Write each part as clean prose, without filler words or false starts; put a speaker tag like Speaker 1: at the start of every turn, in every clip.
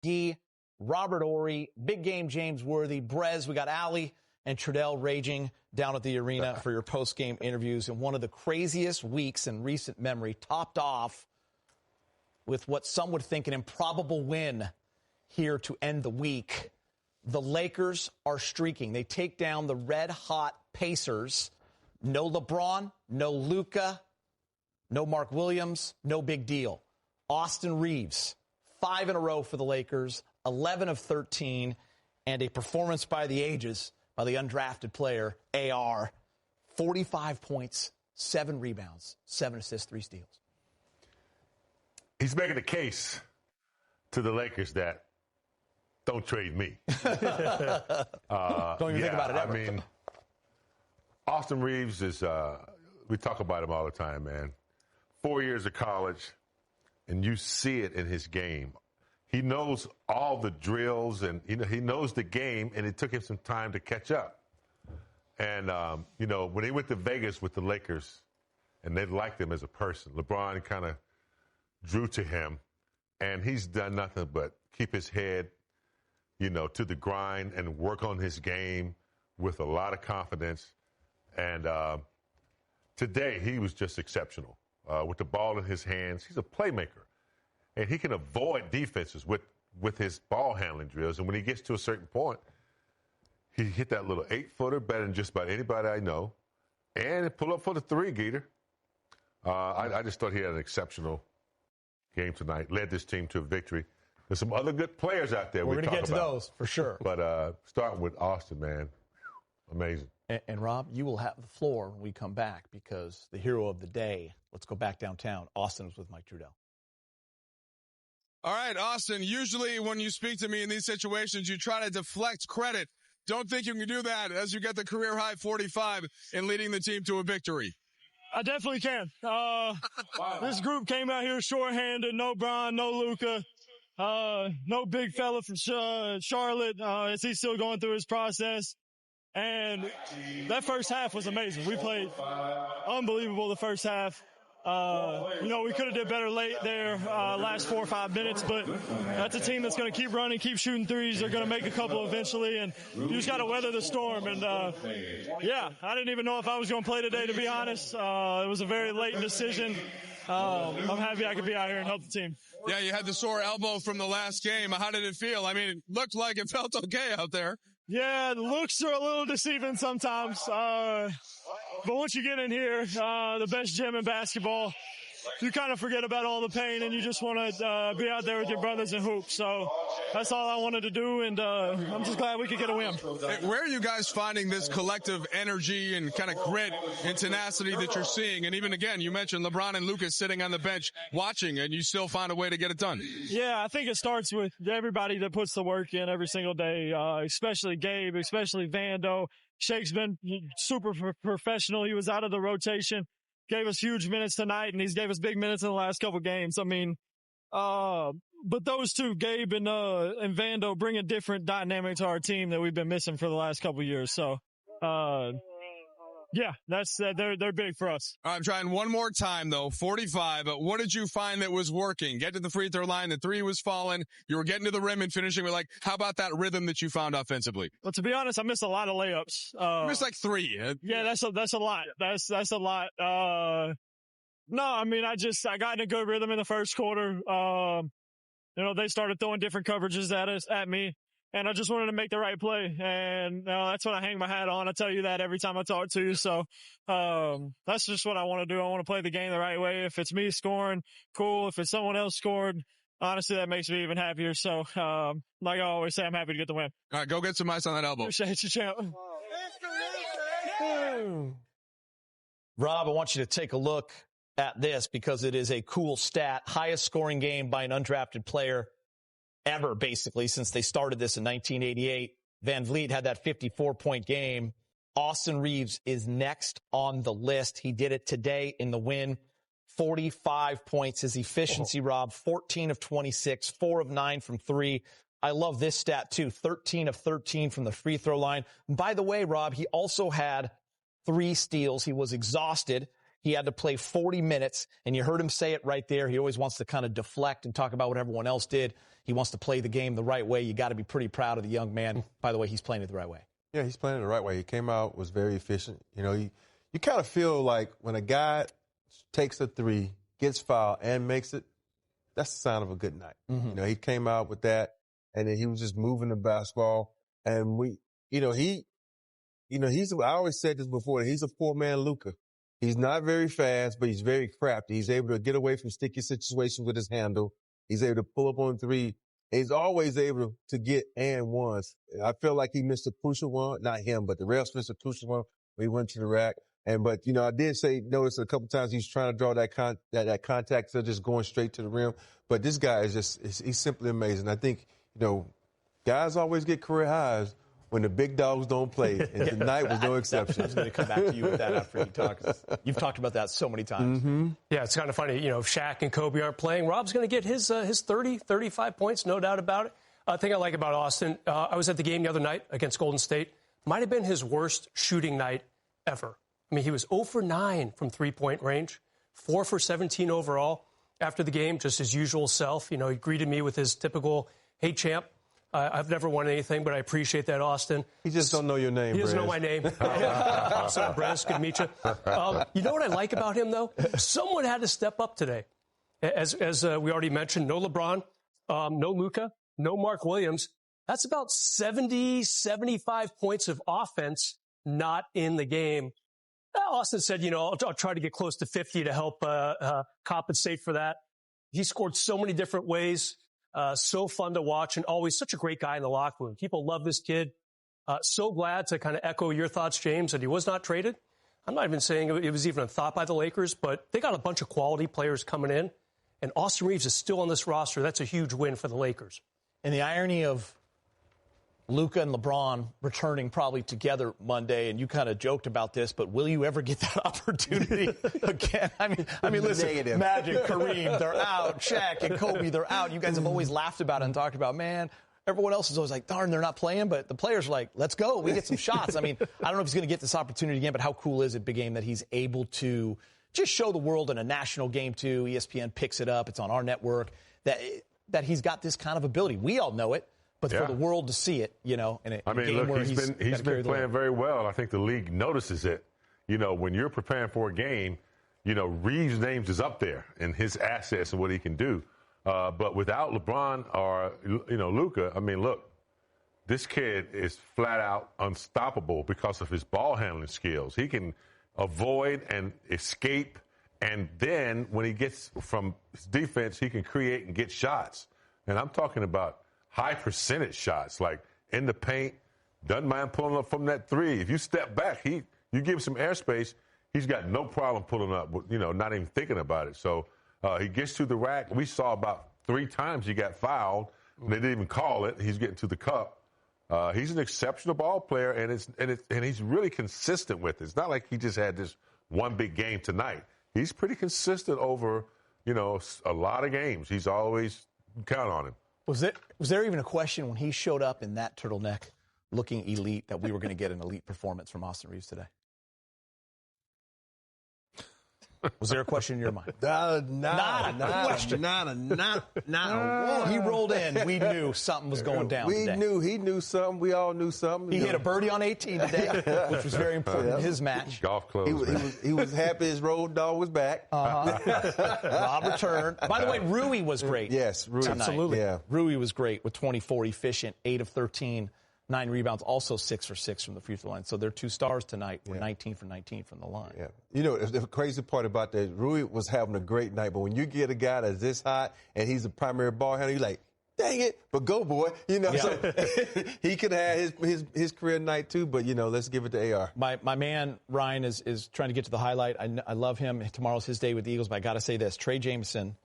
Speaker 1: D, Robert Ory, Big Game James Worthy, Brez. We got Allie and Trudell raging down at the arena for your post-game interviews. And one of the craziest weeks in recent memory, topped off with what some would think an improbable win here to end the week. The Lakers are streaking. They take down the red-hot Pacers. No LeBron, no Luka, no Mark Williams, no big deal. Austin Reaves, 5 in a row for the Lakers, 11 of 13, and a performance by the ages by the undrafted player, AR. 45 points, 7 rebounds, 7 assists, 3 steals.
Speaker 2: He's making a case to the Lakers that don't trade me.
Speaker 1: Don't even think about it ever.
Speaker 2: I mean, Austin Reaves is, we talk about him all the time, man. 4 years of college, and you see it in his game. He knows all the drills, and he knows the game, and it took him some time to catch up. And, when he went to Vegas with the Lakers, and they liked him as a person, LeBron kind of drew to him, and he's done nothing but keep his head, to the grind and work on his game with a lot of confidence. And today he was just exceptional with the ball in his hands. He's a playmaker, and he can avoid defenses with his ball handling drills. And when he gets to a certain point, he hit that little 8-footer better than just about anybody I know, and pull up for the 3, Gator. I just thought he had an exceptional game tonight, led this team to a victory. There's some other good players out there.
Speaker 1: We're going to get to those for sure.
Speaker 2: But starting with Austin, man, amazing.
Speaker 1: And Rob, you will have the floor when we come back because the hero of the day, let's go back downtown. Austin is with Mike Trudell.
Speaker 3: All right, Austin, usually when you speak to me in these situations, you try to deflect credit. Don't think you can do that as you get the career-high 45 in leading the team to a victory.
Speaker 4: I definitely can. This group came out here shorthanded. No Bron, no Luka, no big fella from Charlotte as he's still going through his process. And that first half was amazing. We played unbelievable the first half. We could have did better late there, last 4 or 5 minutes, but that's a team that's going to keep running, keep shooting threes. They're going to make a couple eventually, and you just got to weather the storm. And, I didn't even know if I was going to play today, to be honest. It was a very late decision. I'm happy I could be out here and help the team.
Speaker 3: Yeah, you had the sore elbow from the last game. How did it feel? I mean, it looked like it felt okay out there.
Speaker 4: Yeah, the looks are a little deceiving sometimes. But once you get in here, the best gym in basketball, you kind of forget about all the pain and you just want to be out there with your brothers and hoop. So that's all I wanted to do, and I'm just glad we could get a win.
Speaker 3: Where are you guys finding this collective energy and kind of grit and tenacity that you're seeing? And even again, you mentioned LeBron and Lucas sitting on the bench watching, and you still find a way to get it done.
Speaker 4: Yeah, I think it starts with everybody that puts the work in every single day, especially Gabe, especially Vando. Shake's been super professional. He was out of the rotation, gave us huge minutes tonight, and he's gave us big minutes in the last couple games. I mean, but those two, Gabe and Vando, bring a different dynamic to our team that we've been missing for the last couple years. So, yeah, that's they're big for us.
Speaker 3: I'm trying one more time, though. 45. But what did you find that was working? Get to the free throw line. The 3 was falling. You were getting to the rim and finishing. We're like, how about that rhythm that you found offensively?
Speaker 4: Well, to be honest, I missed a lot of layups.
Speaker 3: You missed like 3.
Speaker 4: Yeah, that's a lot. That's a lot. No, I mean, I got in a good rhythm in the first quarter. They started throwing different coverages at me. And I just wanted to make the right play. And that's what I hang my hat on. I tell you that every time I talk to you. So that's just what I want to do. I want to play the game the right way. If it's me scoring, cool. If it's someone else scored, honestly, that makes me even happier. So like I always say, I'm happy to get the win.
Speaker 3: All right, go get some ice on that elbow.
Speaker 4: Appreciate you, champ.
Speaker 1: Rob, I want you to take a look at this because it is a cool stat. Highest scoring game by an undrafted player ever, basically, since they started this in 1988. Van Vliet had that 54-point game. Austin Reaves is next on the list. He did it today in the win. 45 points. His efficiency, Rob, 14 of 26, 4 of 9 from 3. I love this stat, too. 13 of 13 from the free throw line. And by the way, Rob, he also had 3 steals. He was exhausted. He had to play 40 minutes, and you heard him say it right there. He always wants to kind of deflect and talk about what everyone else did. He wants to play the game the right way. You got to be pretty proud of the young man. By the way, he's playing it the right way.
Speaker 5: Yeah, he's playing it the right way. He came out, was very efficient. You know, you kind of feel like when a guy takes a three, gets fouled, and makes it, that's the sign of a good night. Mm-hmm. You know, he came out with that, and then he was just moving the basketball. And I always said this before, he's a four-man Luka. He's not very fast, but he's very crafty. He's able to get away from sticky situations with his handle. He's able to pull up on three. He's always able to get and ones. I feel like he missed a crucial one. Not him, but the refs missed a crucial one when he went to the rack. But I did notice a couple times he's trying to draw that contact, so just going straight to the rim. But this guy he's simply amazing. I think, guys always get career highs when the big dogs don't play, and tonight was no exception.
Speaker 1: I was going to come back to you with that after you've talked about that so many times.
Speaker 6: Mm-hmm. Yeah, it's kind of funny. If Shaq and Kobe aren't playing, Rob's going to get his 30, 35 points, no doubt about it. The thing I like about Austin, I was at the game the other night against Golden State. Might have been his worst shooting night ever. I mean, he was 0 for 9 from three-point range, 4 for 17 overall. After the game, just his usual self. He greeted me with his typical, "Hey, champ. I've never won anything, but I appreciate that, Austin."
Speaker 5: He just don't know your name,
Speaker 6: He doesn't know my name. Sorry, Brez, good to meet you. You know what I like about him, though? Someone had to step up today. As we already mentioned, no LeBron, no Luka, no Mark Williams. That's about 70, 75 points of offense not in the game. Austin said, I'll try to get close to 50 to help compensate for that. He scored so many different ways. So fun to watch, and always such a great guy in the locker room. People love this kid. So glad to kind of echo your thoughts, James, that he was not traded. I'm not even saying it was even a thought by the Lakers, but they got a bunch of quality players coming in, and Austin Reaves is still on this roster. That's a huge win for the Lakers.
Speaker 1: And the irony of Luka and LeBron returning probably together Monday, and you kind of joked about this, but will you ever get that opportunity again? I mean, listen,
Speaker 5: Negative.
Speaker 1: Magic, Kareem, they're out. Shaq and Kobe, they're out. You guys have always laughed about it and talked about, man, everyone else is always like, darn, they're not playing, but the players are like, let's go. We get some shots. I mean, I don't know if he's going to get this opportunity again, but how cool is it, Big Game, that he's able to just show the world in a national game, too. ESPN picks it up. It's on our network. That he's got this kind of ability. We all know it. But for the world to see it, in a game where he's
Speaker 2: been playing very well. I think the league notices it. When you're preparing for a game, Reeves' name is up there and his assets and what he can do. But without LeBron or, Luka, I mean, look, this kid is flat out unstoppable because of his ball handling skills. He can avoid and escape. And then when he gets from his defense, he can create and get shots. And I'm talking about high percentage shots, like in the paint, doesn't mind pulling up from that three. If you step back, you give him some airspace, he's got no problem pulling up, not even thinking about it. So he gets to the rack. We saw about 3 times he got fouled, and they didn't even call it. He's getting to the cup. He's an exceptional ball player, and he's really consistent with it. It's not like he just had this one big game tonight. He's pretty consistent over, a lot of games. He's always count on him.
Speaker 1: Was there even a question when he showed up in that turtleneck looking elite that we were going to get an elite performance from Austin Reaves today? Was there a question in your mind? Not a question. Not a He rolled in. We knew something was going down today.
Speaker 5: He knew something. We all knew something.
Speaker 1: He hit a birdie on 18 today, which was very important in his match.
Speaker 2: Golf clothes.
Speaker 5: He was happy his road dog was back.
Speaker 1: Rob returned. By the way, Rui was great.
Speaker 5: Yes, Rui.
Speaker 1: Tonight.
Speaker 6: Absolutely.
Speaker 5: Yeah.
Speaker 1: Rui was great with 24, efficient, 8 of 13. 9 rebounds, also 6 for 6 from the free throw line. So their 2 stars tonight were 19 for 19 from the line.
Speaker 5: Yeah. The crazy part about that, Rui was having a great night, but when you get a guy that's this hot and he's the primary ball handler, you're like, dang it, but go, boy. So he could have had his career night too, but, let's give it to AR.
Speaker 1: My man, Ryan, is trying to get to the highlight. I love him. Tomorrow's his day with the Eagles, but I got to say this. Trey Jameson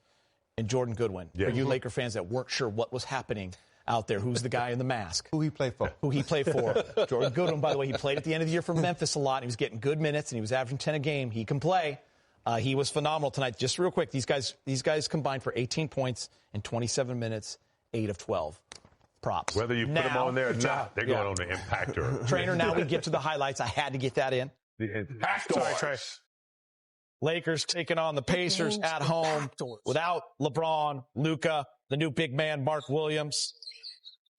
Speaker 1: and Jordan Goodwin, for you Laker fans that weren't sure what was happening out there, who's the guy in the mask?
Speaker 5: Who he played for.
Speaker 1: Jordan Goodwin, by the way, he played at the end of the year for Memphis a lot. He was getting good minutes, and he was averaging 10 a game. He can play. He was phenomenal tonight. Just real quick, these guys combined for 18 points in 27 minutes, 8 of 12. Props.
Speaker 2: Whether you put them on there or not, they're going on the impactor.
Speaker 1: Trainer, now we get to the highlights. I had to get that in.
Speaker 2: The impactor.
Speaker 6: Sorry, Trey.
Speaker 1: Lakers taking on the Pacers at home without LeBron, Luka, the new big man, Mark Williams.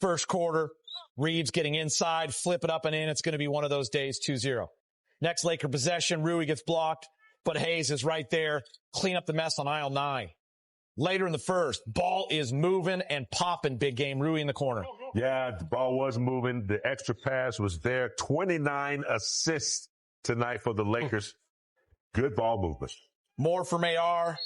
Speaker 1: First quarter, Reaves getting inside, flip it up and in. It's going to be one of those days, 2-0. Next Laker possession, Rui gets blocked, but Hayes is right there. Clean up the mess on aisle 9. Later in the first, ball is moving and popping, big game. Rui in the corner.
Speaker 2: Yeah, the ball was moving. The extra pass was there. 29 assists tonight for the Lakers. Good ball movement.
Speaker 1: More from AR.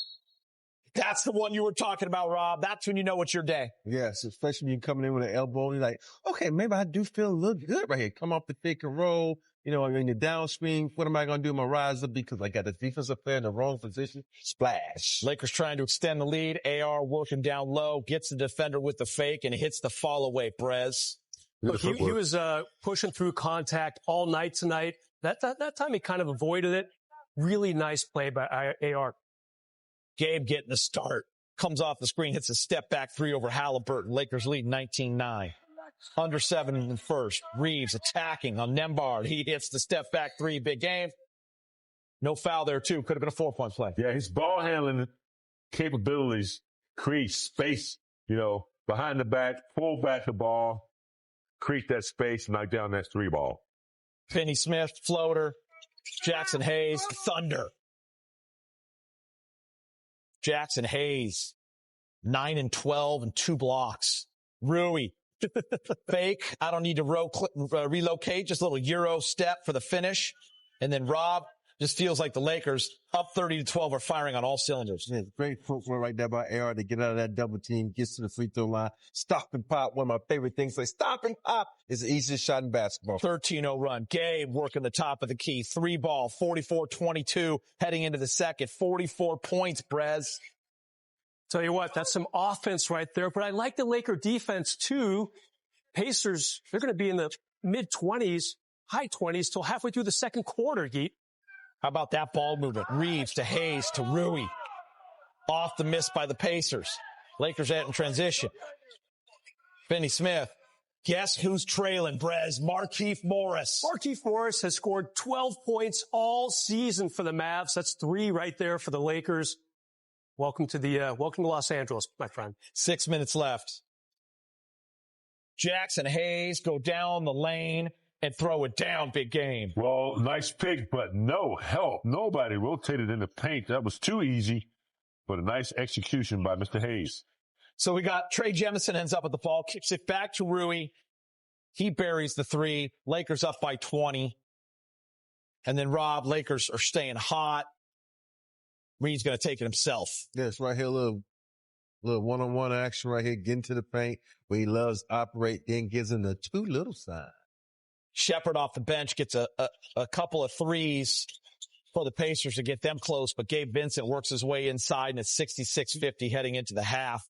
Speaker 1: That's the one you were talking about, Rob. That's when you know it's your day.
Speaker 5: Yes, especially when you're coming in with an elbow. You're like, okay, maybe I do feel a little good right here. Come off the pick and roll. You know, I'm in the downswing. What am I going to do? I'm going to rise up because I got the defensive player in the wrong position. Splash.
Speaker 1: Lakers trying to extend the lead. AR working down low, gets the defender with the fake, and hits the fall away, Brez.
Speaker 6: Look, he was pushing through contact all night tonight. That time he kind of avoided it. Really nice play by AR.
Speaker 1: Gabe getting the start. Comes off the screen, hits a step back 3 over Halliburton. Lakers lead 19-9. Under 7 in the first. Reaves attacking on Nembhard. He hits the step back 3. Big game. No foul there, too. Could have been a 4-point play.
Speaker 2: Yeah, his ball handling capabilities create space, you know, behind the back, pull back the ball, create that space, knock down that 3 ball.
Speaker 1: Finney Smith, floater. Jackson Hayes, thunder. Jackson Hayes, 9 and 12 and 2 blocks. Rui, fake. I don't need to relocate. Just a little Euro step for the finish. And then Rob just feels like the Lakers up 30-12 are firing on all cylinders.
Speaker 5: Yeah, great footwork right there by AR to get out of that double team, gets to the free throw line. Stop and pop. One of my favorite things. Like stop and pop is the easiest shot in basketball.
Speaker 1: 13-0 run. Gabe working the top of the key. 3 ball, 44-22 heading into the second. 44 points, Brez.
Speaker 6: Tell you what, that's some offense right there. But I like the Laker defense too. Pacers, they're going to be in the mid-20s, high 20s till halfway through the second quarter, Geet.
Speaker 1: How about that ball movement? Reaves to Hayes to Rui. Off the miss by the Pacers. Lakers out in transition. Finney Smith. Guess who's trailing, Brez? Markieff Morris.
Speaker 6: Markieff Morris has scored 12 points all season for the Mavs. That's 3 right there for the Lakers. Welcome to Los Angeles, my friend.
Speaker 1: 6 minutes left. Jackson Hayes go down the lane and throw it down, big game.
Speaker 2: Well, nice pick, but no help. Nobody rotated in the paint. That was too easy, but a nice execution by Mr. Hayes.
Speaker 1: So we got Trey Jemison ends up with the ball, kicks it back to Rui. He buries the 3. Lakers up by 20. And then Rob, Lakers are staying hot. Reed's going to take it himself.
Speaker 5: Yes, right here, a little one-on-one action right here, getting to the paint where he loves to operate, then gives him the 2 little sign.
Speaker 1: Shepard off the bench gets a couple of threes for the Pacers to get them close, but Gabe Vincent works his way inside, and it's 66-50 heading into the half.